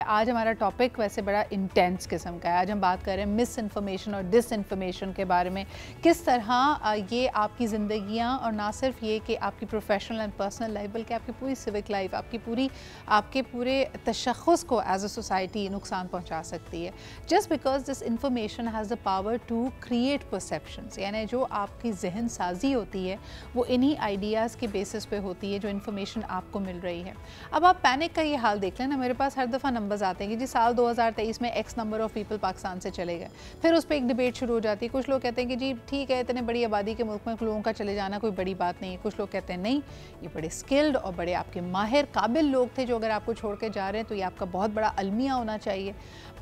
آج ہمارا ٹاپک ویسے بڑا انٹینس قسم کا ہے. آج ہم بات کر رہے ہیں مس انفارمیشن اور ڈس انفارمیشن کے بارے میں. کس طرح یہ آپ کی زندگیاں اور نہ صرف یہ کہ آپ کی پروفیشنل اینڈ پرسنل لائف بلکہ آپ کی پوری سوک لائف, آپ کے پورے تشخص کو ایز اے سوسائٹی نقصان پہنچا سکتی ہے. Just because this information has the power to create perceptions, یعنی جو آپ کی ذہن سازی ہوتی ہے وہ انہی آئیڈیاز کے بیسس پہ ہوتی ہے جو انفارمیشن آپ کو مل رہی ہے. اب آپ پینک کا یہ حال دیکھ لیں نا, میرے پاس ہر دفعہ نمبرز آتے ہیں کہ جی سال 2023 میں x number of people Pakistan سے چلے گئے. پھر اس پہ ایک ڈیبیٹ شروع ہو جاتی ہے. کچھ لوگ کہتے ہیں کہ جی ٹھیک ہے, اتنے بڑی آبادی کے ملک میں لوگوں کا چلے جانا کوئی بڑی بات نہیں ہے. کچھ لوگ کہتے ہیں نہیں, یہ بڑے اسکلڈ اور بڑے آپ کے ماہر قابل لوگ تھے جو اگر آپ کو چھوڑ کے جا رہے ہیں تو یہ آپ کا بہت بڑا المیہ ہونا چاہیے.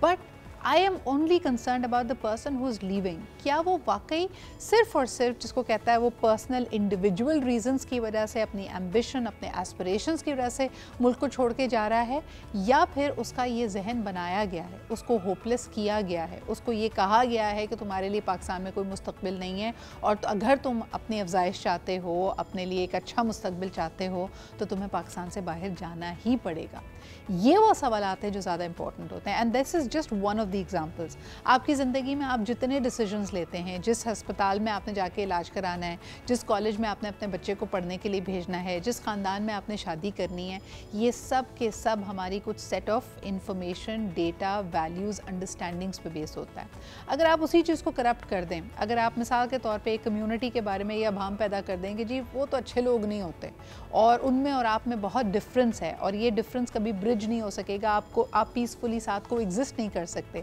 But I am only concerned about the person who is leaving. کیا وہ واقعی صرف اور صرف جس کو کہتا ہے وہ پرسنل انڈیویجول ریزنس کی وجہ سے, اپنی ایمبیشن, اپنے ایسپریشنس کی وجہ سے ملک کو چھوڑ کے جا رہا ہے, یا پھر اس کا یہ ذہن بنایا گیا ہے, اس کو ہوپلیس کیا گیا ہے, اس کو یہ کہا گیا ہے کہ تمہارے لیے پاکستان میں کوئی مستقبل نہیں ہے اور اگر تم اپنی افزائش چاہتے ہو, اپنے لیے ایک اچھا مستقبل چاہتے ہو تو تمہیں پاکستان سے باہر جانا ہی پڑے گا. یہ وہ سوالات ہیں جو زیادہ امپورٹنٹ ہوتے ہیں. And this is just one of the examples. آپ کی زندگی میں آپ جتنے ڈیسیجنز لیتے ہیں, جس ہسپتال میں آپ نے جا کے علاج کرانا ہے, جس کالج میں آپ نے اپنے بچے کو پڑھنے کے لیے بھیجنا ہے, جس خاندان میں آپ نے شادی کرنی ہے, یہ سب کے سب ہماری کچھ set of information, data, values, understandings پہ بیس ہوتا ہے. اگر آپ اسی چیز کو کرپٹ کر دیں, اگر آپ مثال کے طور پہ ایک کمیونٹی کے بارے میں یہ ابہام پیدا کر دیں کہ جی وہ تو اچھے لوگ نہیں ہوتے اور ان میں اور آپ میں بہت ڈفرینس ہے اور یہ ڈفرینس کبھی برج نہیں ہو سکے گا, آپ پیسفلی ساتھ کو ایگزسٹ نہیں کر سکتے,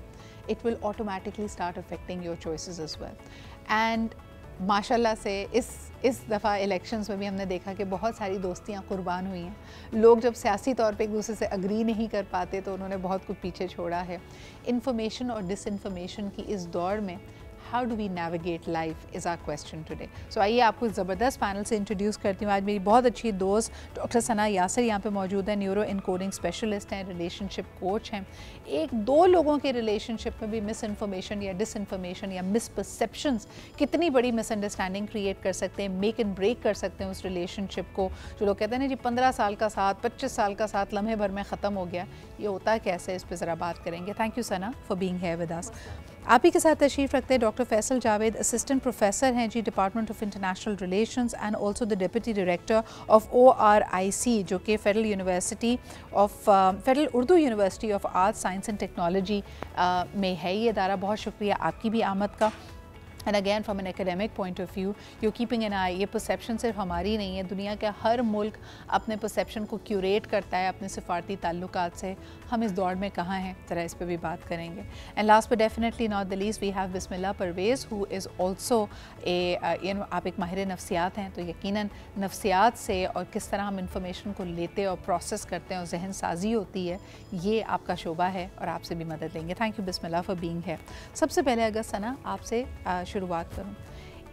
it will automatically start affecting your choices as well. And ماشاءاللہ سے اس دفعہ الیکشنز میں بھی ہم نے دیکھا کہ بہت ساری دوستیاں قربان ہوئی ہیں. لوگ جب سیاسی طور پہ ایک دوسرے سے اگری نہیں کر پاتے تو انہوں نے بہت کچھ پیچھے چھوڑا ہے. انفارمیشن اور ڈس انفارمیشن کی اس دور میں how do we navigate life is our question today. So آئیے آپ کو زبردست پینل سے انٹروڈیوس کرتی ہوں. آج میری بہت اچھی دوست ڈاکٹر ثنا یاسر یہاں پہ موجود ہیں, نیورو انکوڈنگ اسپیشلسٹ ہیں, ریلیشن شپ کوچ ہیں. ایک دو لوگوں کے ریلیشن شپ میں بھی مس انفارمیشن یا ڈس انفارمیشن یا مس پرسیپشنس کتنی بڑی مس انڈرسٹینڈنگ کریٹ کر سکتے ہیں, میک اینڈ بریک کر سکتے ہیں اس ریلیشن شپ کو. جو لوگ کہتے ہیں نا جی 15 سال کا ساتھ, 25 سال کا ساتھ لمحے بھر میں ختم ہو گیا, یہ ہوتا کیسے, اس پہ ذرا بات کریں گے. Thank you Sana for being here with us. آپ ہی کے ساتھ تشریف رکھتے ہیں doctor Faisal Javed, assistant professor ہیں جی department of international relations and also the deputy director of ORIC جو کہ federal Urdu university of art science and technology میں ہے یہ ادارہ. بہت شکریہ آپ کی بھی آمد کا. And again from an academic point of view you keeping an eye, یہ پرسیپشن صرف ہماری نہیں ہے, دنیا کے ہر ملک اپنے پرسیپشن کو کیوریٹ کرتا ہے اپنے سفارتی تعلقات سے. ہم اس دور میں کہاں ہیں, ذرا اس پہ بھی بات کریں گے. And last but definitely not the least we have Bismillah اللہ پرویز ہو از آلسو آپ ایک ماہر نفسیات ہیں, تو یقیناً نفسیات سے اور کس طرح ہم انفارمیشن کو لیتے اور پروسیس کرتے ہیں اور ذہن سازی ہوتی ہے, یہ آپ کا شعبہ ہے اور آپ سے بھی مدد لیں گے. تھینک یو بسم اللہ فار بینگ ہے. سب سے پہلے اگر ثنا آپ سے شروعات کروں,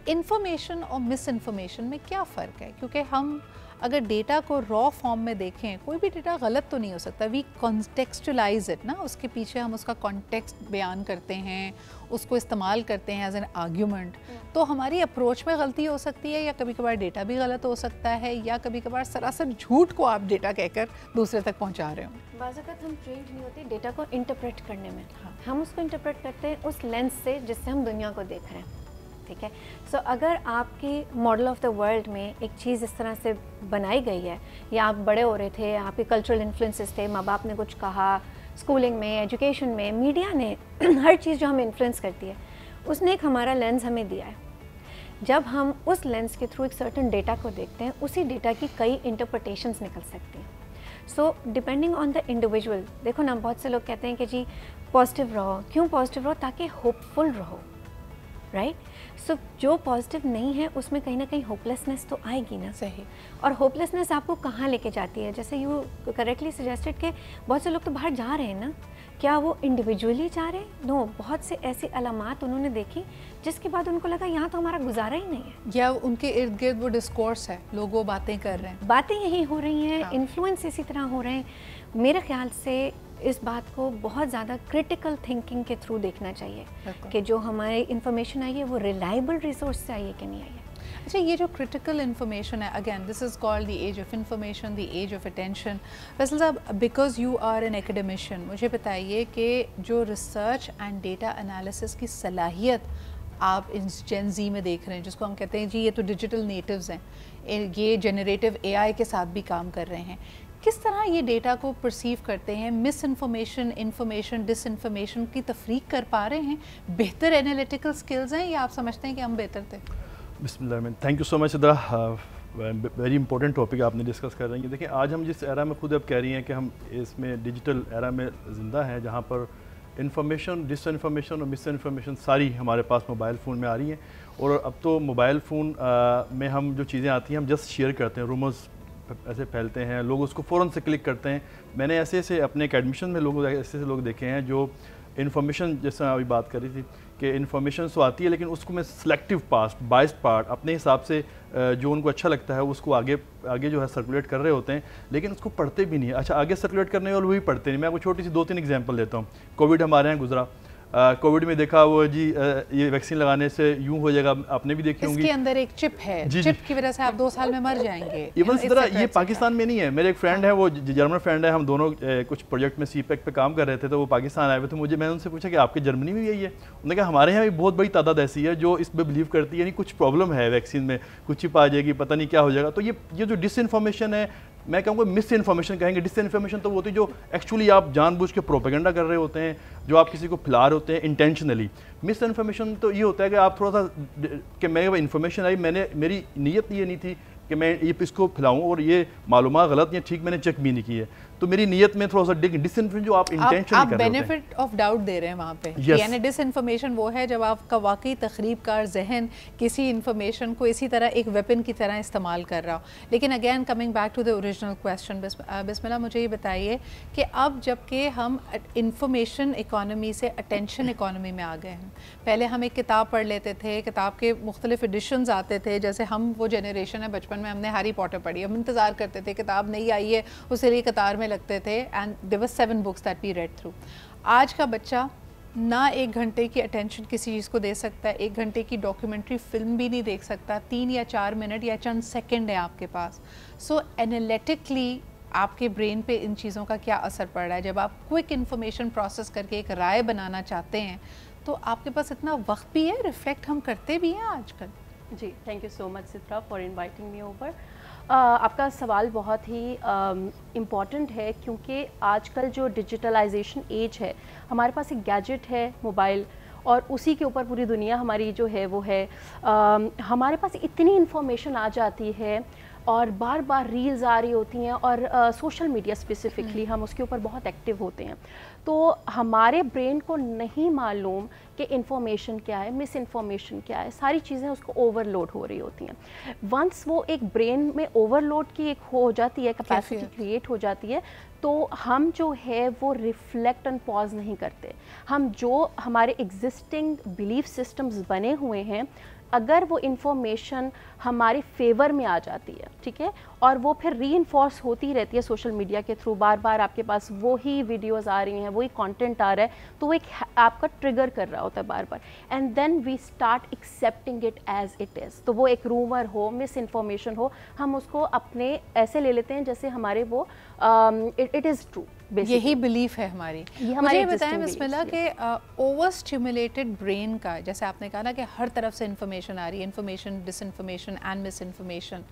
انفارمیشن اور مس انفارمیشن میں کیا فرق ہے؟ کیونکہ ہم اگر ڈیٹا کو را فارم میں دیکھیں, کوئی بھی ڈیٹا غلط تو نہیں ہو سکتا, وی کانٹیکسچولائز اٹ نا, اس کے پیچھے ہم اس کا کانٹیکسٹ بیان کرتے ہیں, اس کو استعمال کرتے ہیں ایز این آرگیومنٹ. تو ہماری اپروچ میں غلطی ہو سکتی ہے, یا کبھی کبھار ڈیٹا بھی غلط ہو سکتا ہے, یا کبھی کبھار سراسر جھوٹ کو آپ ڈیٹا کہہ کر دوسرے تک پہنچا رہے ہوں. بعض اوقات ہم ٹرینڈ نہیں ہوتے ڈیٹا کو انٹرپریٹ کرنے میں. ہم اس کو انٹرپریٹ کرتے ہیں اس لینس سے جس سے ہم دنیا کو دیکھ رہے ہیں. ٹھیک ہے, سو اگر آپ کی ماڈل آف دا ورلڈ میں ایک چیز اس طرح سے بنائی گئی ہے, یا آپ بڑے ہو رہے تھے, آپ کے کلچرل انفلوئنسز تھے, ماں باپ نے کچھ کہا, اسکولنگ میں, ایجوکیشن میں, میڈیا نے, ہر چیز جو ہمیں انفلوئنس کرتی ہے اس نے ایک ہمارا لینس ہمیں دیا ہے. جب ہم اس لینس کے تھرو ایک سرٹن ڈیٹا کو دیکھتے ہیں, اسی ڈیٹا کی کئی انٹرپریٹیشنز نکل سکتی ہیں. So depending on the individual, دیکھو نا بہت سے لوگ کہتے ہیں کہ جی پازیٹیو رہو. کیوں پازیٹیو رہو؟ تاکہ ہوپ فل رہو, رائٹ. سو جو پازیٹیو نہیں ہے اس میں کہیں نہ کہیں ہوپلیسنس تو آئے گی نا. صحیح. اور ہوپلیسنس آپ کو کہاں لے کے جاتی ہے؟ جیسے یو کریکٹلی سجیسٹڈ کہ بہت سے لوگ تو باہر جا رہے ہیں نا, کیا وہ انڈیویجولی جا رہے ہیں؟ نو, بہت سے ایسی علامات انہوں نے دیکھی جس کے بعد ان کو لگا یہاں تو ہمارا گزارا ہی نہیں ہے, یا ان کے ارد گرد وہ ڈسکورس ہے, لوگ وہ باتیں کر رہے ہیں, باتیں یہی ہو رہی ہیں, انفلوئنس اسی طرح ہو رہے ہیں. میرے خیال سے اس بات کو بہت زیادہ کرٹیکل تھنکنگ کے تھرو دیکھنا چاہیے کہ جو ہماری انفارمیشن آئی ہے وہ ریلائبل ریسورس سے آئی ہے کہ نہیں آئی ہے. اچھا یہ جو کرٹیکل انفارمیشن ہے, again this is called the age of information, the age of attention. Faisal صاحب, because you are an academician, مجھے بتائیے کہ جو ریسرچ اینڈ ڈیٹا انالیسس کی صلاحیت آپ اس جین زی میں دیکھ رہے ہیں, جس کو ہم کہتے ہیں جی یہ تو ڈیجیٹل نیٹیوز ہیں, یہ جنریٹو اے آئی کے ساتھ بھی کام کر رہے ہیں, کس طرح یہ ڈیٹا کو پرسیو کرتے ہیں؟ مس انفارمیشن, انفارمیشن, ڈس انفارمیشن کی تفریق کر پا رہے ہیں؟ بہتر انالیٹیکل سکلز ہیں یا آپ سمجھتے ہیں کہ ہم بہتر تھے؟ بسم اللہ الرحمن. Thank you so much Sadra, very important topic آپ نے ڈسکس کر رہی ہیں. دیکھیں آج ہم جس ایرا میں خود اب کہہ رہی ہیں کہ ہم اس میں ڈیجیٹل ایرا میں زندہ ہیں, جہاں پر انفارمیشن, ڈس انفارمیشن اور مس انفارمیشن ساری ہمارے پاس موبائل فون میں آ رہی ہیں. اور اب تو موبائل فون میں ہم جو چیزیں آتی ہیں ہم جسٹ شیئر کرتے ہیں, رومرز ایسے پھیلتے ہیں, لوگ اس کو فوراً سے کلک کرتے ہیں. میں نے ایسے اپنے ایڈمیشن میں ایسے لوگ دیکھے ہیں جو انفارمیشن, جیسے ابھی بات کر رہی تھی کہ انفارمیشن تو آتی ہے لیکن اس کو میں سلیکٹیو پارٹ, بائسڈ پارٹ اپنے حساب سے جو ان کو اچھا لگتا ہے اس کو آگے جو ہے سرکولیٹ کر رہے ہوتے ہیں, لیکن اس کو پڑھتے بھی نہیں ہیں. اچھا آگے سرکولیٹ کرنے والے وہی پڑھتے نہیں. میں آپ کو چھوٹی سی 2-3 ایگزامپل دیتا ہوں. کووڈ ہمارے یہاں گزرا, کووڈ میں دیکھا وہ جی یہ ویکسین لگانے سے یوں ہو جائے گا, آپ نے بھی دیکھی ہوں گی, اس کے اندر ایک چپ ہے, چپ کی وجہ سے آپ 2 سال میں مر جائیں گے. ایون اس طرح یہ پاکستان میں نہیں ہے. میرے ایک فرینڈ ہے, وہ جرمن فرینڈ ہے, ہم دونوں کچھ پروجیکٹ میں سی پیک پہ کام کر رہے تھے, تو وہ پاکستان آئے ہوئے تھے. میں نے ان سے پوچھا کہ آپ کے جرمنی میں بھی یہی ہے؟ انہوں نے کہا ہمارے یہاں بھی بہت بڑی تعداد ایسی ہے جو اس پہ بلیو کرتی ہے, یعنی کچھ پرابلم ہے ویکسین میں, کچھ چپ آ جائے گی, پتہ نہیں کیا ہو جائے گا. تو یہ جو ڈس انفارمیشن ہے, میں کہوں گا مس انفارمیشن کہیں گے. ڈس انفارمیشن تو وہ ہوتی ہے جو ایکچولی آپ جان بوجھ کے پروپیگنڈا کر رہے ہوتے ہیں, جو آپ کسی کو پھیلا رہے ہوتے ہیں انٹینشنلی. مس انفارمیشن تو یہ ہوتا ہے کہ آپ تھوڑا سا کہ میں انفارمیشن آئی, میری نیت یہ نہیں تھی کہ میں اس کو پھیلاؤں, اور یہ معلومات غلط یا ٹھیک میں نے چیک بھی نہیں کی ہے, تو میری نیت میں تھوڑا سا ڈس انفارمیشن جو آپ انٹینشنلی کر رہے ہوتے ہیں. آپ بینیفٹ آف ڈاؤٹ دے رہے ہیں وہاں پہ, یعنی ڈس انفارمیشن وہ ہے جب آپ کا واقعی تخریب کار ذہن کسی انفارمیشن کو اسی طرح ایک ویپن کی طرح استعمال کر رہا ہو. لیکن again coming back to the original question, Bismillah مجھے یہ بتائیے کہ اب جب کہ ہم انفارمیشن اکانومی سے اٹینشن اکانومی میں آ گئے ہیں, پہلے ہم ایک کتاب پڑھ لیتے تھے, کتاب کے مختلف ایڈیشنز آتے تھے, جیسے ہم وہ جنریشن ہے بچپن میں ہم نے ہیری پاٹر پڑھی, ہم انتظار کرتے تھے کتاب نہیں آئی ہے, اسی لیے قطار میں لگتے تھے, and there were 7 books that we read through. آج کا بچہ نہ 1 گھنٹے کی اٹینشن کسی چیز کو دے سکتا ہے, 1 گھنٹے کی ڈاکیومنٹری فلم بھی نہیں دیکھ سکتا, 3 یا 4 منٹ یا چند سیکنڈ ہے آپ کے پاس. سو انالیٹکلی آپ کے برین پہ ان چیزوں کا کیا اثر پڑ رہا ہے؟ جب آپ کوئک انفارمیشن پروسیس کر کے ایک رائے بنانا چاہتے ہیں تو آپ کے پاس اتنا وقت بھی ہے, ریفلیکٹ ہم کرتے بھی ہیں آج کل. جی تھینک یو سو مچ سترا فار انوائٹنگ می اوور. آپ کا سوال بہت ہی امپورٹنٹ ہے, کیونکہ آج کل جو ڈیجیٹلائزیشن ایج ہے, ہمارے پاس ایک گیجٹ ہے موبائل, اور اسی کے اوپر پوری دنیا ہماری جو ہے وہ ہے. ہمارے پاس اتنی انفارمیشن آ جاتی ہے, اور بار بار ریلز آ رہی ہوتی ہیں, اور سوشل میڈیا اسپیسیفکلی ہم اس کے اوپر بہت ایکٹیو ہوتے ہیں, تو ہمارے برین کو نہیں معلوم کہ انفارمیشن کیا ہے, مس انفارمیشن کیا ہے, ساری چیزیں اس کو اوور لوڈ ہو رہی ہوتی ہیں. ونس وہ ایک برین میں اوور لوڈ کی ایک ہو جاتی ہے, کیپیسٹی کریٹ ہو جاتی ہے, تو ہم جو ہے وہ ریفلیکٹ اینڈ پاز نہیں کرتے. ہم جو ہمارے ایگزسٹنگ بلیف سسٹمز بنے ہوئے ہیں, اگر وہ انفارمیشن ہمارے فیور میں آ جاتی ہے, ٹھیک ہے, اور وہ پھر ری انفورس ہوتی رہتی ہے سوشل میڈیا کے تھرو, بار بار آپ کے پاس وہی ویڈیوز آ رہی ہیں, وہی کانٹینٹ آ رہا ہے, تو وہ ایک آپ کا ٹریگر کر رہا ہوتا ہے بار بار, and then we start accepting it as it is. تو وہ ایک رومر ہو, مس انفارمیشن ہو, ہم اس کو اپنے ایسے لے لیتے ہیں جیسے ہمارے وہ اٹ از ٹرو. یہی بلیف ہے ہماری. مجھے بتائیں بسم اللہ کہ اوور اسٹیمولیٹڈ برین کا, جیسے آپ نے کہا نا کہ ہر طرف سے انفارمیشن آ رہی ہے, information, disinformation and misinformation,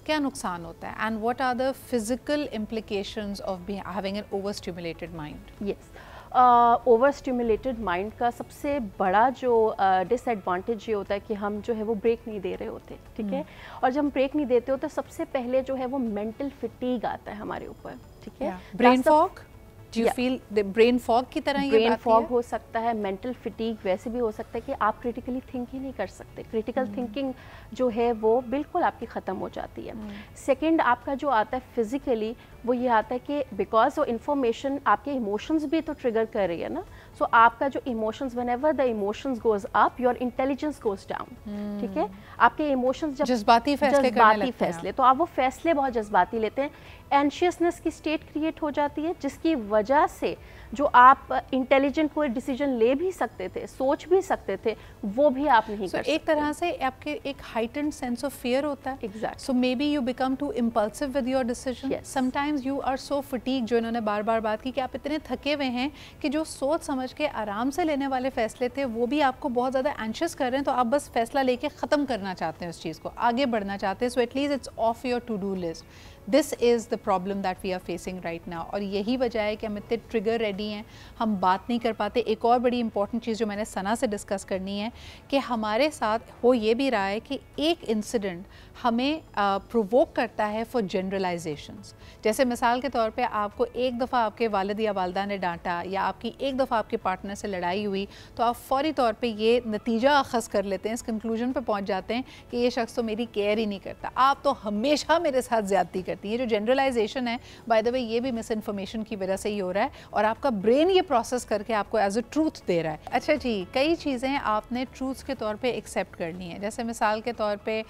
کیا نقصان ہوتا ہے, and what are the physical implications of having an over stimulated mind? Yes, over stimulated mind کا سب سے بڑا جو ڈس ایڈوانٹیج یہ ہوتا ہے کہ ہم جو ہے وہ بریک نہیں دے رہے ہوتے, ٹھیک ہے, اور جب ہم بریک نہیں دیتے ہوتے سب سے پہلے جو ہے وہ مینٹل فٹیگ آتا ہے ہمارے اوپر, ٹھیک ہے. Brain fog, Do you feel the brain fog کی طرح یہ برین فاگ ہو سکتا ہے, مینٹل فٹیگ ویسے بھی ہو سکتا ہے کہ آپ کریٹیکلی تھنک ہی نہیں کر سکتے, کریٹیکل تھنکنگ جو ہے وہ بالکل آپ کی ختم ہو جاتی ہے. سیکنڈ آپ کا جو آتا ہے فزیکلی, وہ یہ آتا ہے کہ بیکاز وہ انفارمیشن آپ کے ایموشنز بھی تو ٹریگر کر رہی ہے نا, سو آپ کا جو emotions whenever the emotions goes up your intelligence goes down, ٹھیک ہے, آپ کے ایموشنز جب جذباتی فیصلے, تو آپ وہ فیصلے بہت جذباتی لیتے ہیں. एंशियसनेस की स्टेट क्रिएट हो जाती है, जिसकी वजह से जो आप इंटेलिजेंट कोई डिसीजन ले भी सकते थे, सोच भी सकते थे, वो भी आप नहीं कर सकते। एक तरह से आपके एक हाइटेंड सेंस ऑफ फियर होता है। Exactly. So maybe you become too impulsive with your decision. Yes. Sometimes you are so fatigue, जो इन्होंने बार बार बात की कि आप इतने थके हुए हैं कि जो सोच समझ के आराम से लेने वाले फैसले थे वो भी आपको बहुत ज़्यादा एंशियस कर रहे हैं, तो आप बस फैसला लेके ख़त्म करना चाहते हैं उस चीज़ को, आगे बढ़ना चाहते हैं। So at least it's off your to do list. This is the problem that we are facing right now, और यही वजह है कि हम इतने ट्रिगर रेडी हैं, हम बात नहीं कर पाते। एक और बड़ी इंपॉर्टेंट चीज़ जो मैंने सना से डिस्कस करनी है कि हमारे साथ हो ये भी रहा है कि एक इंसिडेंट हमें प्रोवोक करता है फॉर जनरलाइजेशंस। जैसे मिसाल के तौर पे आपको एक दफ़ा आपके वालिद या वालदा ने डांटा, या आपकी एक दफ़ा आपके पार्टनर से लड़ाई हुई, तो आप फौरी तौर पे ये नतीजा अखज़ कर लेते हैं, इस कंक्लूजन पे पहुंच जाते हैं कि ये शख्स तो मेरी केयर ही नहीं करता, आप तो हमेशा मेरे साथ ज़्यादती करती है। जो जनरलाइजेशन है, बाय द वे, ये भी मिस इन्फॉर्मेशन की वजह से ही हो रहा है, और आपका ब्रेन ये प्रोसेस करके आपको एज अ ट्रूथ दे रहा है। अच्छा जी, कई चीज़ें आपने ट्रूथ्स के तौर पे एक्सेप्ट करनी है। जैसे मिसाल के तौर पे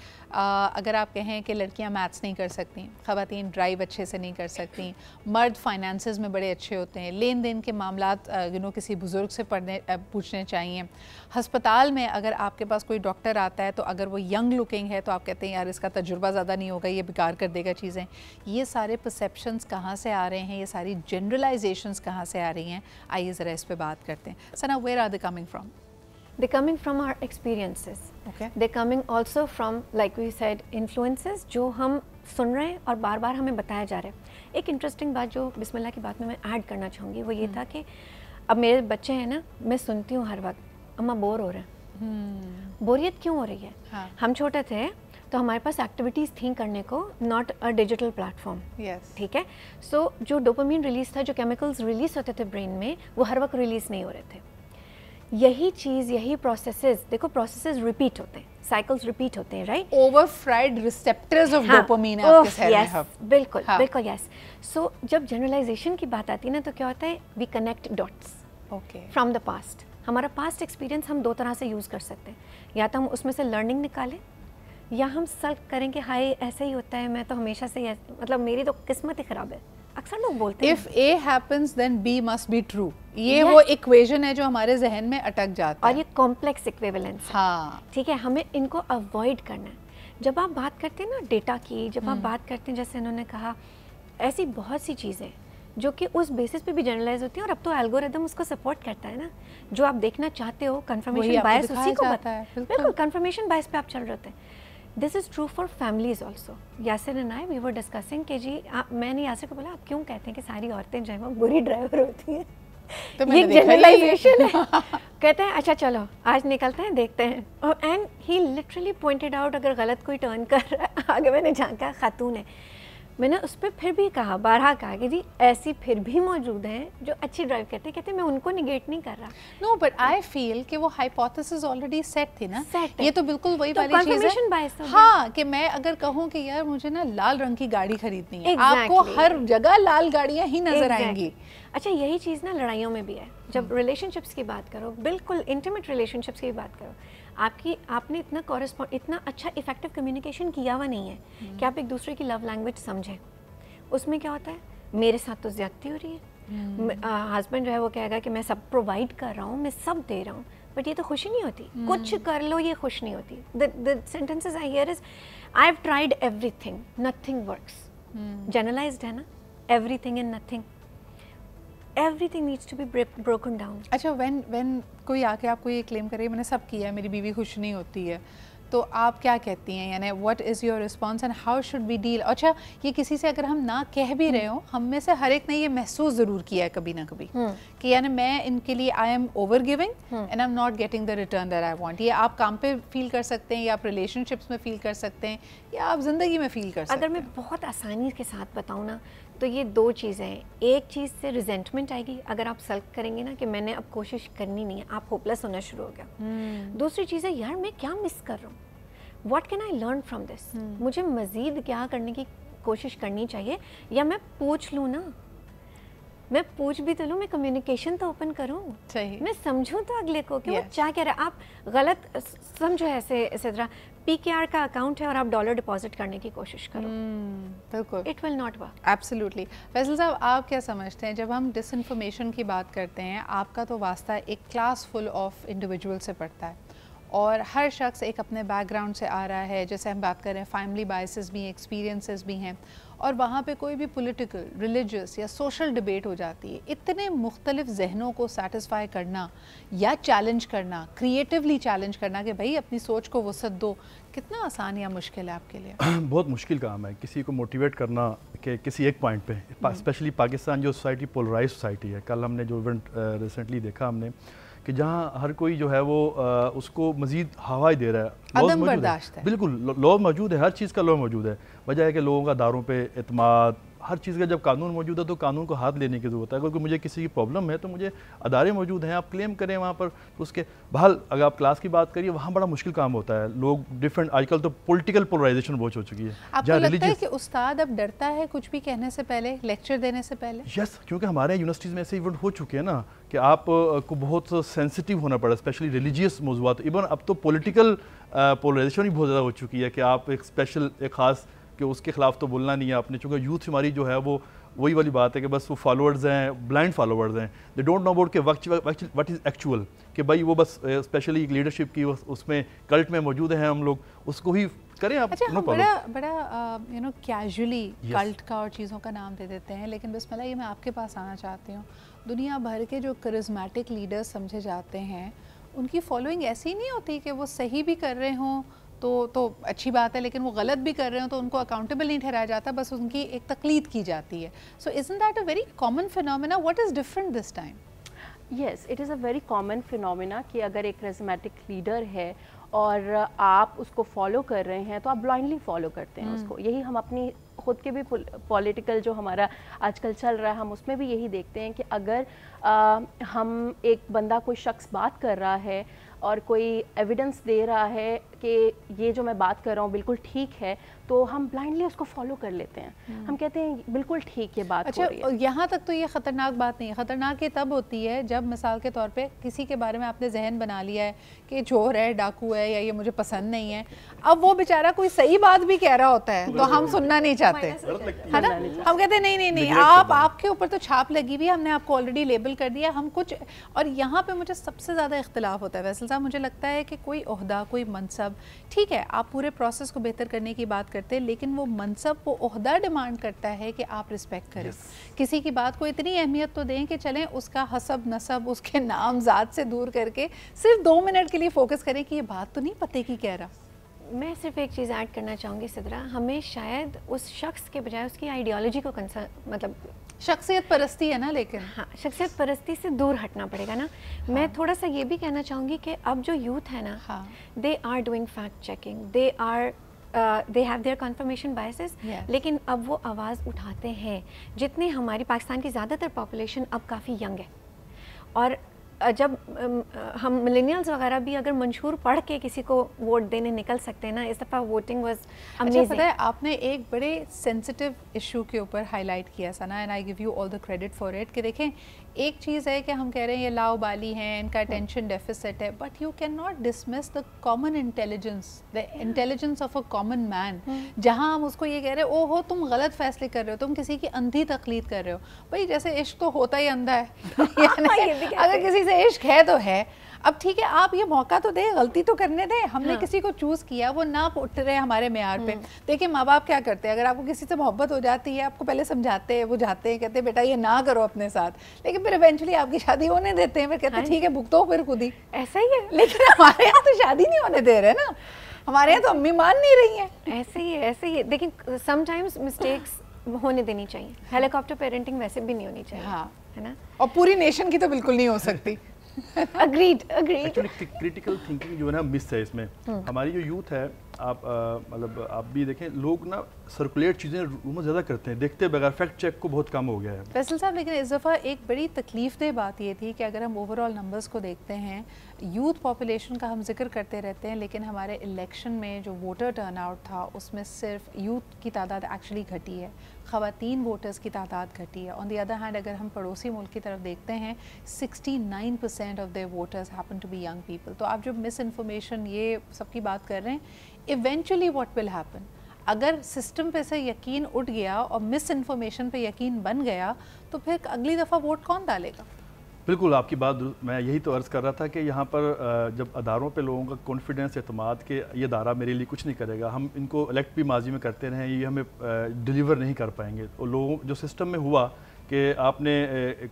अगर आप कहें कि लड़कियां मैथ्स नहीं कर सकती, ख़वातीन ड्राइव अच्छे से नहीं कर सकती, मर्द फाइनेंसेस में बड़े अच्छे होते हैं, लेन देन के मामलात किसी बुज़ुर्ग से पूछने चाहिए। हस्पताल में अगर आपके पास कोई डॉक्टर आता है तो अगर वो यंग लुकिंग है तो आप कहते हैं यार इसका तजुर्बा ज़्यादा नहीं होगा, ये बेकार कर देगा चीज़ें। ये सारे परसेप्शंस कहाँ से आ रहे हैं, ये सारी जनरलाइजेशंस कहाँ से आ रही हैं? आइए ज़रा इस पे बात करते हैं। Sana, where are they coming from? They're coming from our experiences. Okay. They're coming also from, like we said, influences जो हम सुन रहे हैं और बार बार हमें बताया जा रहा है। एक इंटरेस्टिंग बात जो बिस्मिल्लाह की बात में मैं ऐड करना चाहूँगी वो ये था कि अब मेरे बच्चे हैं ना, मैं सुनती हूँ हर वक्त, अम्मा बोर हो रहे हैं। बोरियत क्यों हो रही है? हाँ. हम छोटे थे तो हमारे पास एक्टिविटीज़ थी करने को, not a digital platform. Yes. ठीक है। सो जो डोपामिन रिलीज था, जो केमिकल्स रिलीज होते थे ब्रेन में, वो हर वक्त रिलीज नहीं हो रहे थे। यही चीज़, यही प्रोसेसेस, देखो प्रोसेसेस रिपीट होते हैं, साइकिल्स रिपीट होते हैं, right? Over fried receptors of dopamine है आपके शहर में। यस, बिल्कुल हाँ. बिल्कुल, यस। सो जब जनरलाइजेशन की बात आती है ना, तो क्या होता है, we connect dots from the past. हमारा पास्ट एक्सपीरियंस हम दो तरह से यूज़ कर सकते हैं, या तो हम उसमें से लर्निंग निकालें, या हम सल्व करें कि हाय ऐसे ही होता है, मैं तो हमेशा से मतलब मेरी तो किस्मत ही ख़राब है। अक्सर लोग बोलते हैं If A happens then B must be true। ये वो इक्वेशन है जो हमारे जहन में अटक जाता है, और ये कॉम्प्लेक्स इक्विवेलेंस। हाँ, ठीक है, हमें इनको अवॉइड करना है। जब आप बात करते हैं ना डेटा की, जब आप बात करते हैं, जैसे इन्होंने कहा, ऐसी बहुत सी चीज़ें जो कि उस बेसिस पे भी जनरलाइज होती है, और अब तो एल्गोरिदम उसको सपोर्ट करता है ना। जो आप देखना चाहते हो, कंफर्मेशन बायस उसी को जाता है। बिल्कुल, कंफर्मेशन बायस पे आप चल रहे होते हैं। This is true for families also. Yasir and I we were discussing कि जी मैंने यासिर को बोला, आप क्यों कहते हैं कि सारी औरतें जो है वो बुरी ड्राइवर होती हैं? तो ये जनरलाइजेशन है। कहते हैं अच्छा चलो आज निकलते हैं, देखते हैं। And he literally pointed out, अगर गलत कोई टर्न कर रहा है, आगे मैंने झांका, खातून है। मैंने उस पर फिर भी कहा, बारहा कहा कि जी ऐसी फिर भी मौजूद हैं जो अच्छी ड्राइव करते हैं। कहते हैं मैं उनको निगेट नहीं कर रहा। नो, बट आई फील कि वो हाइपोथेसिस ऑलरेडी सेट थी ना। Set है। ये तो बिल्कुल वही तो वाली चीज़ confirmation है। bias हो गया। हाँ, कि मैं अगर कहूँ कि यार मुझे ना लाल रंग की गाड़ी खरीदनी है, Exactly. आपको हर जगह लाल गाड़ियाँ ही नजर Exactly. आएंगी। अच्छा, यही चीज़ ना लड़ाइयों में भी है। जब रिलेशनशिप्स की बात करो, बिल्कुल इंटीमेट रिलेशनशिप्स की बात करो, आपने इतना अच्छा इफेक्टिव कम्युनिकेशन किया हुआ नहीं है कि आप एक दूसरे की लव लैंग्वेज समझें। उसमें क्या होता है, मेरे साथ तो ज्यादती हो रही है, हस्बैंड जो है वो कहेगा कि मैं सब प्रोवाइड कर रहा हूँ, मैं सब दे रहा हूँ, बट ये तो खुशी नहीं होती। कुछ कर लो, ये खुश नहीं होती। The sentences I hear is, I have tried everything, nothing works. Generalized है ना, everything and nothing, everything needs to be broken down. अच्छा, व्हेन कोई आके आपको ये क्लेम करे मैंने सब किया है, मेरी बीवी खुश नहीं होती है, तो आप क्या कहती हैं? यानी what is your response and how should we deal? अच्छा, ये किसी से अगर हम ना कह भी रहे हो, हम में से हर एक ने ये महसूस ज़रूर किया है कभी ना कभी कि यानी मैं इनके लिए I am over giving and I am not getting the return that I want. ये आप काम पे फील कर सकते हैं, या आप रिलेशनशिप्स में फील कर सकते हैं, या आप ज़िंदगी में फील कर सकते हैं। अगर मैं बहुत आसानी के साथ बताऊँ ना, तो ये दो चीज़ें हैं। एक चीज़ से रिजेंटमेंट आएगी अगर आप सेल्फ करेंगे ना कि मैंने अब कोशिश करनी नहीं है, आप होपलेस होना शुरू हो गया। दूसरी चीज़ है, यार मैं क्या मिस कर रहा हूँ, What can I learn from this? मुझे मज़ीद क्या करने की कोशिश करनी चाहिए, या मैं पूछ लूँ ना, मैं पूछ भी तो लूँ, मैं कम्युनिकेशन तो ओपन करूँ, सही, मैं समझूँ तो अगले को कि वो क्या कह रहा है। आप गलत समझो, ऐसे इसी तरह PKR का अकाउंट है और आप डॉलर डिपॉजिट करने की कोशिश करो, बिल्कुल, it will not work. Absolutely. Faisal साहब, आप क्या समझते हैं जब हम डिसइंफॉर्मेशन की बात करते हैं, आपका तो वास्ता एक क्लास फुल ऑफ इंडिविजुअल से पड़ता है और हर शख्स एक अपने बैकग्राउंड से आ रहा है, जैसे हम बात कर रहे हैं फैमिली बायसेस भी हैं, एक्सपीरियंसेस भी हैं, और वहाँ पे कोई भी पॉलिटिकल, रिलीजियस या सोशल डिबेट हो जाती है। इतने मुख्तलिफ जहनों को सेटिस्फाई करना या चैलेंज करना, क्रिएटिवली चैलेंज करना कि भाई अपनी सोच को वसअत दो, कितना आसान या मुश्किल है आपके लिए? बहुत मुश्किल काम है किसी को मोटिवेट करना कि किसी एक पॉइंट पे, स्पेशली पाकिस्तान जो सोसाइटी पोलराइज सोसाइटी है। कल हमने जो इवेंट रिसेंटली देखा हमने कि जहाँ हर कोई जो है वो उसको मज़ीद हवा ही दे रहा है, अदम बर्दाश्त है, बिल्कुल लॉ मौजूद है, हर चीज़ का लॉ मौजूद है। वजह है कि लोगों का दारों पे एतमाद, हर चीज़ का जब कानून मौजूद है तो कानून को हाथ लेने की ज़रूरत है। अगर मुझे किसी की प्रॉब्लम है तो मुझे अदारे मौजूद हैं, आप क्लेम करें वहाँ पर। तो उसके बहल अगर आप क्लास की बात करिए, वहाँ बड़ा मुश्किल काम होता है। लोग डिफरेंट, आजकल तो पॉलिटिकल पोलराइजेशन बहुत हो चुकी है। आपको लगता है कि उस्ताद अब डरता है कुछ भी कहने से पहले, लेक्चर देने से पहले? यस, क्योंकि हमारे यूनिवर्सिटीज़ में ऐसे इवेंट हो चुके हैं ना कि आप को बहुत सेंसिटिव होना पड़ा, स्पेशली रिलीजियस मौज़ूआत। इवन अब तो पॉलिटिकल पोलराइजेशन ही बहुत ज़्यादा हो चुकी है कि आप एक स्पेशल, एक ख़ास कि उसके ख़िलाफ़ तो बोलना नहीं है आपने, चूँकि यूथ हमारी जो है वो वही वाली बात है कि बस वो फॉलोअर्स हैं, ब्लाइंड फॉलोअर्स हैं। दे डोंट नो अबाउट के व्हाट इज़ एक्चुअल, कि भाई वो बस स्पेशली लीडरशिप की उसमें कल्ट में मौजूद हैं हम लोग, उसको ही करें आप। अच्छा, हम बड़ा यू नो कैजुअली कल्ट का और चीज़ों का नाम दे देते हैं, लेकिन बिस्मिल्लाह, ये मैं आपके पास आना चाहती हूँ। दुनिया भर के जो करिज्मेटिक लीडर्स समझे जाते हैं, उनकी फॉलोइंग ऐसी नहीं होती कि वो सही भी कर रहे हों तो अच्छी बात है, लेकिन वो गलत भी कर रहे हो तो उनको अकाउंटेबल नहीं ठहराया जाता, बस उनकी एक तकलीद की जाती है। So isn't that a very common phenomena? What is different this time? Yes, it is a very common phenomena कि अगर एक करिज्मेटिक लीडर है और आप उसको फॉलो कर रहे हैं तो आप ब्लाइंडली फॉलो करते हैं उसको। यही हम अपनी खुद के भी पॉलिटिकल जो हमारा आजकल चल रहा है, हम उसमें भी यही देखते हैं कि अगर हम एक बंदा, कोई शख्स बात कर रहा है और कोई एविडेंस दे रहा है कि ये जो मैं बात कर रहा हूँ बिल्कुल ठीक है, तो हम ब्लाइंडली उसको फॉलो कर लेते हैं। हम कहते हैं बिल्कुल ठीक है बात। अच्छा, हो रही है। यहाँ तक तो ये ख़तरनाक बात नहीं है। ख़तरनाक ये तब होती है जब मिसाल के तौर पे किसी के बारे में आपने जहन बना लिया है कि चोर है, डाकू है, या ये मुझे पसंद नहीं है। अब वो बेचारा कोई सही बात भी कह रहा होता है तो हम सुनना नहीं चाहते, है ना? हम कहते हैं नहीं, आपके ऊपर तो छाप लगी हुई, हमने आपको ऑलरेडी लेबल कर दिया, हम कुछ। और यहाँ पे मुझे सबसे ज़्यादा इख्तिलाफ होता है फैसल साहब, मुझे लगता है कि कोई ओहदा, कोई मनसब, ठीक है आप पूरे प्रोसेस को बेहतर करने की बात करते हैं, लेकिन वो मनसब, वो ओहदा डिमांड करता है कि आप रिस्पेक्ट करें। किसी की बात को इतनी अहमियत तो दें कि चलें उसका हसब नसब, उसके नाम ज़ात से दूर करके सिर्फ 2 मिनट के लिए फोकस करें कि ये बात तो नहीं पते की कह रहा। मैं सिर्फ एक चीज़ ऐड करना चाहूँगी सिद्रा, हमें शायद उस शख्स के बजाय उसकी आइडियोलॉजी को मतलब शख्सियत परस्ती है ना, लेकिन हाँ, शख्सियत परस्ती से दूर हटना पड़ेगा ना। हाँ। मैं थोड़ा सा ये भी कहना चाहूँगी कि अब जो यूथ है ना, हाँ, they are doing fact checking, they have their confirmation biases, लेकिन अब वो आवाज़ उठाते हैं। जितने हमारी पाकिस्तान की ज़्यादातर पॉपुलेशन अब काफ़ी यंग है, और जब हम मिलेनियल्स वगैरह भी अगर मंशूर पढ़ के किसी को वोट देने निकल सकते हैं ना, इस दफ़ा वोटिंग वाज अमेजिंग। अच्छा, पता है आपने एक बड़े सेंसिटिव इशू के ऊपर हाईलाइट किया Sana, and I give you all the credit for it, कि देखें एक चीज़ है कि हम कह रहे हैं ये लाओबाली हैं, इनका अटेंशन डेफिसिट है, but you can not dismiss the common intelligence, the intelligence of a common man. जहाँ हम उसको ये कह रहे हैं, ओहो तुम गलत फैसले कर रहे हो, तुम किसी की अंधी तकलीद कर रहे हो। भाई जैसे इश्क तो होता ही अंधा है अगर किसी से इश्क है तो है। अब ठीक है, आप ये मौका तो दें, गलती तो करने दें। हमने किसी को चूज़ किया, वो ना उठ रहे हमारे मेयार पे। देखिए माँ बाप क्या करते हैं, अगर आपको किसी से मोहब्बत हो जाती है, आपको पहले समझाते हैं, वो जाते हैं, कहते हैं बेटा ये ना करो अपने साथ, लेकिन फिर इवेंचुअली आपकी शादी होने देते हैं, फिर कहते हैं ठीक है भुगतो फिर खुद ही। ऐसा ही है, लेकिन हमारे यहाँ तो शादी नहीं होने दे रहे ना, हमारे यहाँ तो अम्मी मान नहीं रही हैं। ऐसे ही है, ऐसे ही है। देखिए समटाइम्स मिस्टेक्स होने देनी चाहिए, हेलीकॉप्टर पेरेंटिंग वैसे भी नहीं होनी चाहिए, हाँ, है ना? और पूरी नेशन की तो बिल्कुल नहीं हो सकती। अग्रीड। एक्चुअली क्रिटिकल थिंकिंग जो है ना मिस है इसमें। हमारी जो यूथ है, आप मतलब आप भी देखें, लोग ना सर्कुलेट चीज़ें रूमर ज़्यादा करते हैं, देखते बगैर, फैक्ट चेक को बहुत कम हो गया है। फैसल साहब, लेकिन इस दफ़ा एक बड़ी तकलीफ़देह बात ये थी कि अगर हम ओवरऑल नंबर्स को देखते हैं, यूथ पॉपुलेशन का हम जिक्र करते रहते हैं, लेकिन हमारे इलेक्शन में जो वोटर टर्नआउट था उसमें सिर्फ यूथ की तादाद एक्चुअली घटी है, ख़वातीन वोटर्स की तादाद घटी है। ऑन द अदर हैंड अगर हम पड़ोसी मुल्क की तरफ देखते हैं, 69% of their voters happen to be young people. तो आप जो मिस इन्फॉर्मेशन ये सबकी बात कर रहे हैं, इवेंचुअली व्हाट विल हैपन, अगर सिस्टम पे से यकीन उठ गया और मिस इन्फॉर्मेशन पे यकीन बन गया तो फिर अगली दफ़ा वोट कौन डालेगा? बिल्कुल आपकी बात, मैं यही तो अर्ज़ कर रहा था कि यहाँ पर जब अदारों पे लोगों का कॉन्फिडेंस, एतमाद कि ये अदारा मेरे लिए कुछ नहीं करेगा, हम इनको इलेक्ट भी माजी में करते रहे, ये हमें डिलीवर नहीं कर पाएंगे। और लोगों जो सिस्टम में हुआ कि आपने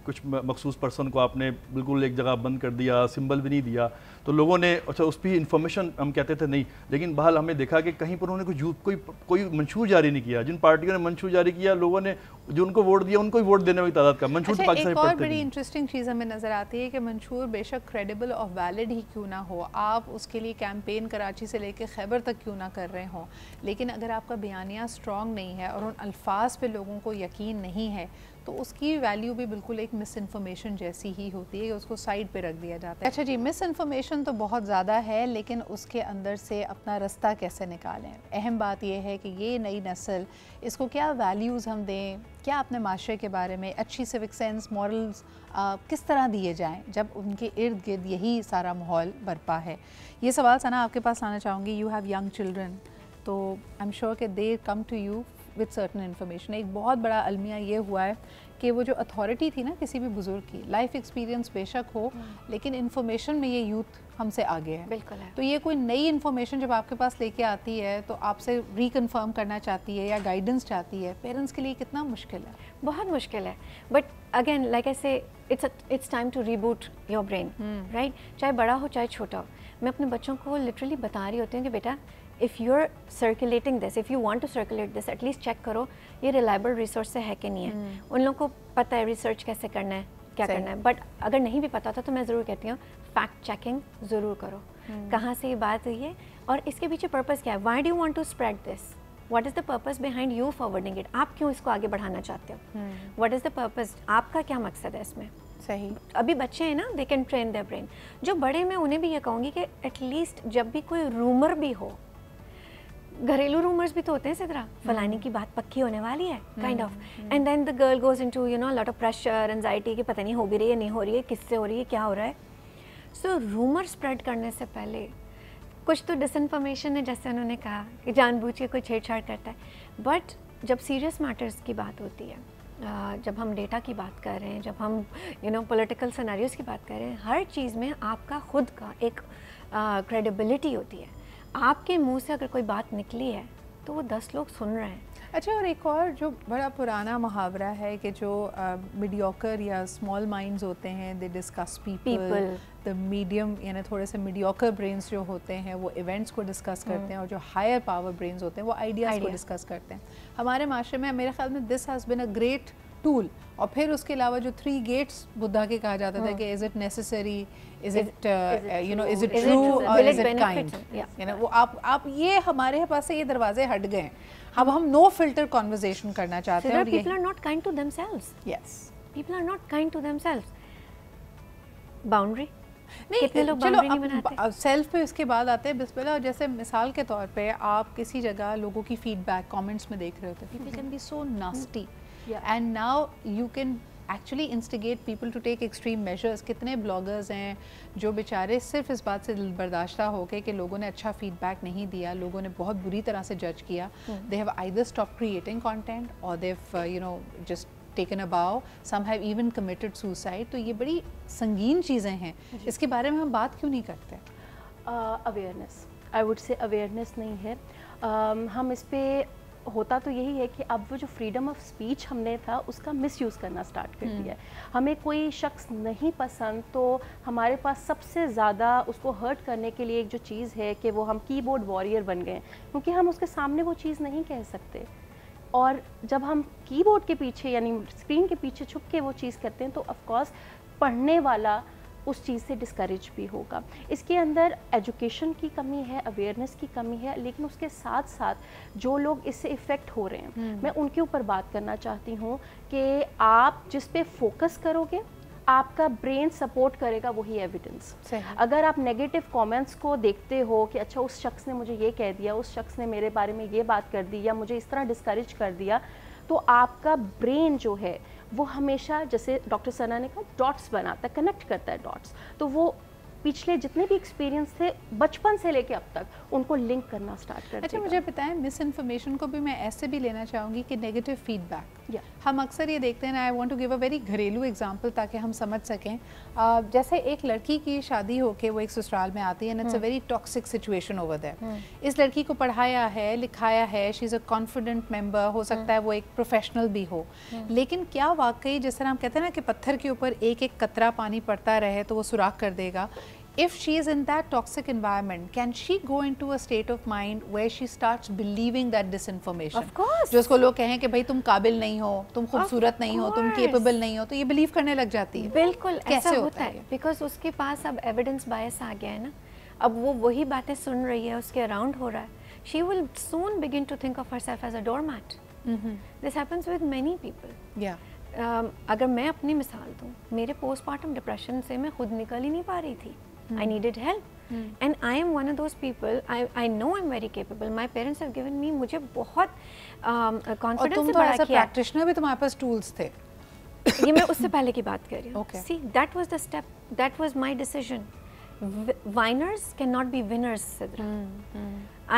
कुछ मखसूस पर्सन को आपने बिल्कुल एक जगह बंद कर दिया, सिंबल भी नहीं दिया, तो लोगों ने अच्छा उस पर इन्फॉर्मेशन हम कहते थे नहीं, लेकिन बहरहाल हमने देखा कि कहीं पर उन्होंने कोई मंशूर जारी नहीं किया। जिन पार्टियों ने मंशूर जारी किया, लोगों ने जो उनको वोट दिया उनको ही वोट देने वाली तादाद का मंशूर। अच्छा, एक और बड़ी इंटरेस्टिंग चीज़ हमें नज़र आती है कि मंशूर बेशक क्रेडिबल और वैलिड ही क्यों ना हो, आप उसके लिए कैंपेन कराची से लेकर खैबर तक क्यों ना कर रहे हों, लेकिन अगर आपका बयानिया स्ट्रॉन्ग नहीं है और उन अल्फाज पे लोगों को यकीन नहीं है तो उसकी वैल्यू भी बिल्कुल एक मिस इन्फॉर्मेशन जैसी ही होती है, उसको साइड पे रख दिया जाता है। अच्छा जी, मिस इन्फॉर्मेशन तो बहुत ज़्यादा है, लेकिन उसके अंदर से अपना रास्ता कैसे निकालें? अहम बात यह है कि ये नई नस्ल, इसको क्या वैल्यूज़ हम दें, क्या अपने माशरे के बारे में अच्छी सिविक सेंस, मॉरल्स किस तरह दिए जाएँ जब उनके इर्द गिर्द यही सारा माहौल बरपा है? ये सवाल सना आपके पास लाना चाहूँगी। यू हैव यंग चिल्ड्रन, तो आई एम श्योर कि they come to you with certain information. एक बहुत बड़ा अलमिया ये हुआ है कि वो जो अथॉरिटी थी ना किसी भी बुज़ुर्ग की, लाइफ एक्सपीरियंस बेशक हो लेकिन इन्फॉर्मेशन में ये यूथ हमसे आगे है। बिल्कुल है। तो ये कोई नई इन्फॉर्मेशन जब आपके पास लेके आती है तो आपसे रिकन्फर्म करना चाहती है या गाइडेंस चाहती है, पेरेंट्स के लिए कितना मुश्किल है? बहुत मुश्किल है, but again like I say it's time to reboot your brain, right? चाहे बड़ा हो चाहे छोटा हो। मैं अपने बच्चों को लिटरली बता रही होती हूँ कि बेटा, if you are circulating this, if you want to circulate this, at least check करो ये रिलायबल रिसोर्स से है कि नहीं है। उन लोगों को पता है रिसर्च कैसे करना है, क्या करना है, बट अगर नहीं भी पता था तो मैं ज़रूर कहती हूँ फैक्ट चेकिंग ज़रूर करो, कहाँ से ये बात हुई है और इसके पीछे पर्पज़ क्या है। Why do you want to spread this, what is the purpose behind you forwarding it, आप क्यों इसको आगे बढ़ाना चाहते हो, व्हाट इज़ द पर्पज़, आपका क्या मकसद है इसमें। सही। अभी बच्चे हैं ना, they can train their brain. जो बड़े, मैं उन्हें भी ये कहूँगी कि एटलीस्ट जब भी कोई रूमर भी हो, घरेलू रूमर्स भी तो होते हैं सिद्रा, फलानी की बात पक्की होने वाली है kind of, and then the girl goes into you know lot of pressure, anxiety कि पता नहीं हो भी रही है, नहीं हो रही है, किससे हो रही है, क्या हो रहा है। सो रूमर स्प्रेड करने से पहले कुछ तो डिसइंफॉर्मेशन है, जैसे उन्होंने कहा कि जानबूझ के कोई छेड़छाड़ करता है, बट जब सीरियस मैटर्स की बात होती है, जब हम डेटा की बात कर रहे हैं, जब हम पॉलिटिकल सिनेरियोज की बात कर रहे हैं, हर चीज़ में आपका खुद का एक क्रेडिबिलिटी होती है। आपके मुंह से अगर कोई बात निकली है तो वो 10 लोग सुन रहे हैं। अच्छा, और एक और जो बड़ा पुराना मुहावरा है कि जो मीडियोकर या स्मॉल माइंड्स होते हैं, they discuss people, the medium यानी थोड़े से मीडियोकर ब्रेन्स जो होते हैं वो इवेंट्स को डिस्कस करते हैं, और जो हायर पावर ब्रेन्स होते हैं वो आइडियाज़ को डिस्कस करते हैं। हमारे माशरे में मेरे ख्याल में this has been a great tool. और फिर उसके अलावा जो 3 गेट्स बुद्धा के कहा जाता था कि is it necessary, is it is it true और is it kind, you know वो आप ये हमारे पास से ये दरवाजे हट गए हैं। अब हम नो फिल्टर कॉन्वर्सेशन करना चाहते हैं। People are not kind to themselves. Yes, people are not kind to themselves. Boundary नहीं, कितने लोग बाउंड्री नहीं बनाते। सेल्फ पे उसके बाद आते हैं बिस्मिल्लाह। जैसे मिसाल के तौर पे आप किसी जगह लोगों की फीडबैक कमेंट्स में देख रहे होते हैं, people can be so nasty and now you can actually instigate people to take extreme measures. कितने ब्लॉगर्स हैं जो बेचारे सिर्फ इस बात से बर्दाश्ता हो गए कि लोगों ने अच्छा फीडबैक नहीं दिया, लोगों ने बहुत बुरी तरह से जज किया, they have either stop creating content और they have just taken a bow, some have even committed suicide। तो ये बड़ी संगीन चीज़ें हैं, इसके बारे में हम बात क्यों नहीं करते? अवेयरनेस, आई वुड से अवेयरनेस नहीं है। हम इस पे होता तो यही है कि अब वो जो फ्रीडम ऑफ स्पीच हमने था उसका मिसयूज़ करना स्टार्ट कर दिया है। हमें कोई शख्स नहीं पसंद तो हमारे पास सबसे ज़्यादा उसको हर्ट करने के लिए एक जो चीज़ है कि वो हम कीबोर्ड वॉरियर बन गए, क्योंकि हम उसके सामने वो चीज़ नहीं कह सकते। और जब हम कीबोर्ड के पीछे यानी स्क्रीन के पीछे छुप के वो चीज़ करते हैं तो ऑफ कोर्स पढ़ने वाला उस चीज़ से डिस्करेज भी होगा। इसके अंदर एजुकेशन की कमी है, अवेयरनेस की कमी है, लेकिन उसके साथ साथ जो लोग इससे इफ़ेक्ट हो रहे हैं, मैं उनके ऊपर बात करना चाहती हूँ कि आप जिस पे फोकस करोगे आपका ब्रेन सपोर्ट करेगा वही एविडेंस। अगर आप नेगेटिव कमेंट्स को देखते हो कि अच्छा उस शख्स ने मुझे ये कह दिया, उस शख्स ने मेरे बारे में ये बात कर दी या मुझे इस तरह डिस्करेज कर दिया, तो आपका ब्रेन जो है वो हमेशा, जैसे डॉक्टर सना ने कहा, डॉट्स बनाता है, कनेक्ट करता है डॉट्स, तो वो पिछले जितने भी एक्सपीरियंस थे बचपन से लेके अब तक उनको लिंक करना स्टार्ट कर देगा। अच्छा, मुझे बताएं, मिस इन्फॉर्मेशन को भी मैं ऐसे भी लेना चाहूँगी कि नेगेटिव फीडबैक, हम अक्सर ये देखते हैं, I want to give a very घरेलू एग्जांपल ताकि हम समझ सकें। जैसे एक लड़की की शादी होके वो एक ससुराल में आती है and it's a very toxic situation over there. इस लड़की को पढ़ाया है, लिखाया है, she is a confident member, हो सकता है वो एक प्रोफेशनल भी हो, लेकिन क्या वाकई जिस तरह हम कहते हैं ना कि पत्थर के ऊपर एक एक कतरा पानी पड़ता रहे तो वो सुराख कर देगा। If she is in that toxic environment, can she go into a state of mind where she starts believing that disinformation? Of course. जो उसको लोग कहें कि भाई तुम काबिल नहीं हो, तुम खूबसूरत नहीं हो, तुम केपेबल नहीं हो, तो ये बिलीव करने लग जाती है। बिल्कुल कैसे ऐसा होता है, बिकॉज उसके पास अब एविडेंस बायस आ गया है ना, अब वो वही बातें सुन रही है, उसके अराउंड हो रहा है। She will soon begin to think of herself as a doormat. This happens with many people. Yeah. अगर मैं अपनी मिसाल दूँ, मेरे पोस्टमार्टम डिप्रेशन से मैं खुद निकल ही नहीं पा रही थी। I needed help, and I am one of those people. I know I'm very capable. My parents have given me, मुझे बहुत confidence से बड़ा किया। प्रैक्टिशनर भी तुम्हारे पास टूल्स थे। ये मैं उससे पहले की बात कर रही हूँ। Okay. See, that was the step. That was my decision. Whiners cannot be winners, Sidra.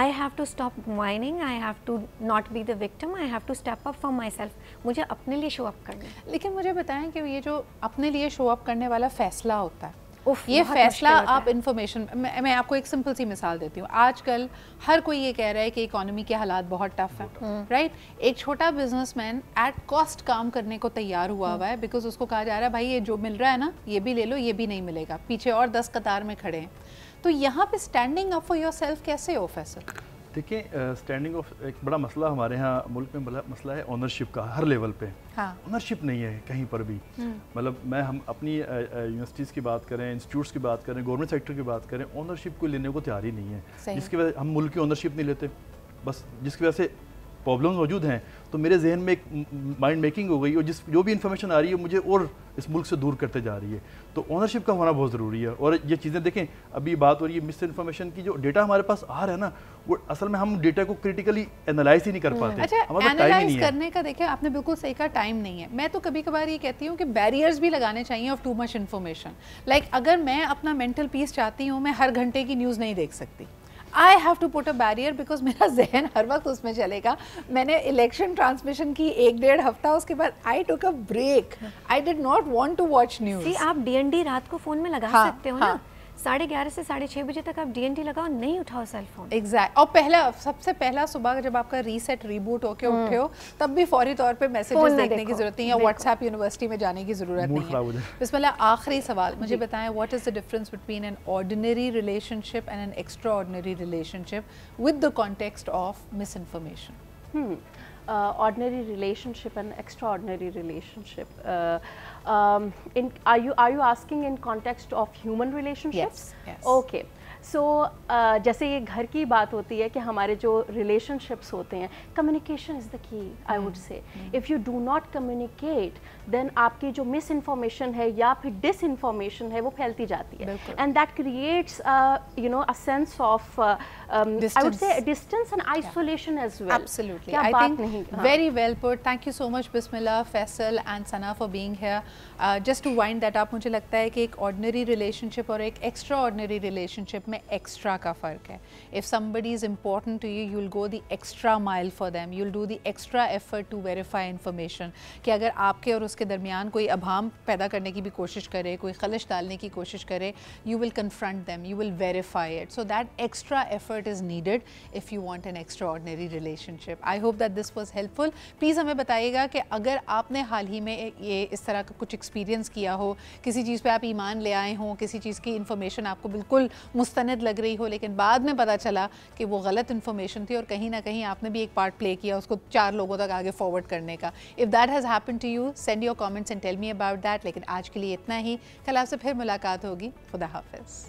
I have to stop whining. I have to not be the victim. I have to step up for myself. मुझे अपने लिए show up करना है। लेकिन मुझे बताएं कि ये जो अपने लिए शो अप करने वाला फैसला होता है, ये फैसला आप इन्फॉर्मेशन, मैं आपको एक सिंपल सी मिसाल देती हूँ। आजकल हर कोई ये कह रहा है कि इकोनॉमी के हालात बहुत टफ हैं, राइट? एक छोटा बिजनेसमैन एट कॉस्ट काम करने को तैयार हुआ है बिकॉज उसको कहा जा रहा है भाई ये जो मिल रहा है ना ये भी ले लो, ये भी नहीं मिलेगा, पीछे और 10 कतार में खड़े हैं। तो यहाँ पे standing up for your self कैसे हो फैसल? देखिए, स्टैंडिंग ऑफ एक बड़ा मसला हमारे यहाँ मुल्क में बड़ा मसला है ऑनरशिप का, हर लेवल पे ऑनरशिप नहीं है कहीं पर भी। मतलब हम अपनी यूनिवर्सिटीज़ की बात करें, इंस्टीट्यूट्स की बात करें, गवर्नमेंट सेक्टर की बात करें, ऑनरशिप को लेने को तैयार ही नहीं है, जिसकी वजह हम मुल्क की ऑनरशिप नहीं लेते, बस जिसकी वजह से प्रॉब्लम्स मौजूद हैं। तो मेरे जहन में एक माइंड मेकिंग हो गई और जो भी इन्फॉर्मेशन आ रही है मुझे और इस मुल्क से दूर करते जा रही है। तो ऑनरशिप का होना बहुत ज़रूरी है। और ये चीज़ें देखें, अभी बात हो रही है मिस इन्फॉर्मेशन की, जो डेटा हमारे पास आ रहा है ना, वो असल में हम डेटा को क्रिटिकली एनालाइज ही नहीं कर पाते। अच्छा, एनालाइज करने का देखिए आपने बिल्कुल सही कहा, टाइम नहीं है। मैं तो कभी कभार ये कहती हूँ कि बैरियर्स भी लगाने चाहिए of too much information. Like अगर मैं अपना मेंटल पीस चाहती हूँ, मैं हर घंटे की न्यूज़ नहीं देख सकती। I have to put a barrier because मेरा जहन हर वक्त उसमें चलेगा। मैंने इलेक्शन ट्रांसमिशन की 1-1.5 हफ्ता, उसके बाद I took a break. I did not want to watch news. See, आप DND रात को फ़ोन में लगा सकते हो ना, 11:30 से 6:30 बजे तक आप DND लगाओ, नहीं उठाओ सेल फोन। एग्जैक्ट। और सबसे पहला सुबह जब आपका रीसेट रिबूट होके उठे हो, तब भी फौरी तौर पे मैसेजेस देखने की जरूरत नहीं है, व्हाट्सएप यूनिवर्सिटी में जाने की जरूरत नहीं है। बिस्मिल्लाह, आखिरी सवाल मुझे बताएं, what is the difference between an ordinary relationship and an extra ordinary relationship with the context of miss information? Ordinary relationship and extraordinary relationship. Are you asking in context of human relationships? Yes. Okay. सो जैसे ये घर की बात होती है कि हमारे जो रिलेशनशिप्स होते हैं, communication is the key, I would say. If you do not communicate then आपकी जो मिस इन्फॉर्मेशन है या फिर डिस इन्फॉर्मेशन है वो फैलती जाती है, and that creates you know a sense of I would say distance and isolation as well. Absolutely, I think very well put. Thank you so much Bismillah, Faisal and Sana for being here. Just to wind that up, मुझे लगता है कि एक ordinary relationship और एक extra ordinary relationship में extra का फ़र्क है। If somebody is important to you, you will go the extra mile for them, you will do the extra effort to verify information. कि अगर आपके और उसके दरमियान कोई अभाम पैदा करने की भी कोशिश करे, कोई खलिश डालने की कोशिश करे, you will confront them, you will verify it. So that extra effort is needed if you want an extra ordinary relationship. I hope that this was helpful. Please हमें बताइएगा कि अगर आपने हाल ही में ये इस तरह का कुछ کچھ ایکسپیرینس کیا ہو, کسی چیز پہ آپ ایمان لے آئے ہوں, کسی چیز کی انفارمیشن آپ کو بالکل مستند لگ رہی ہو لیکن بعد میں پتہ چلا کہ وہ غلط انفارمیشن تھی اور کہیں نہ کہیں آپ نے بھی ایک پارٹ پلے کیا اس کو 4 لوگوں تک آگے فارورڈ کرنے کا. If that has happen to you, send your comments and tell me about that. لیکن آج کے لیے اتنا ہی, کل آپ سے پھر ملاقات ہوگی. خدا حافظ.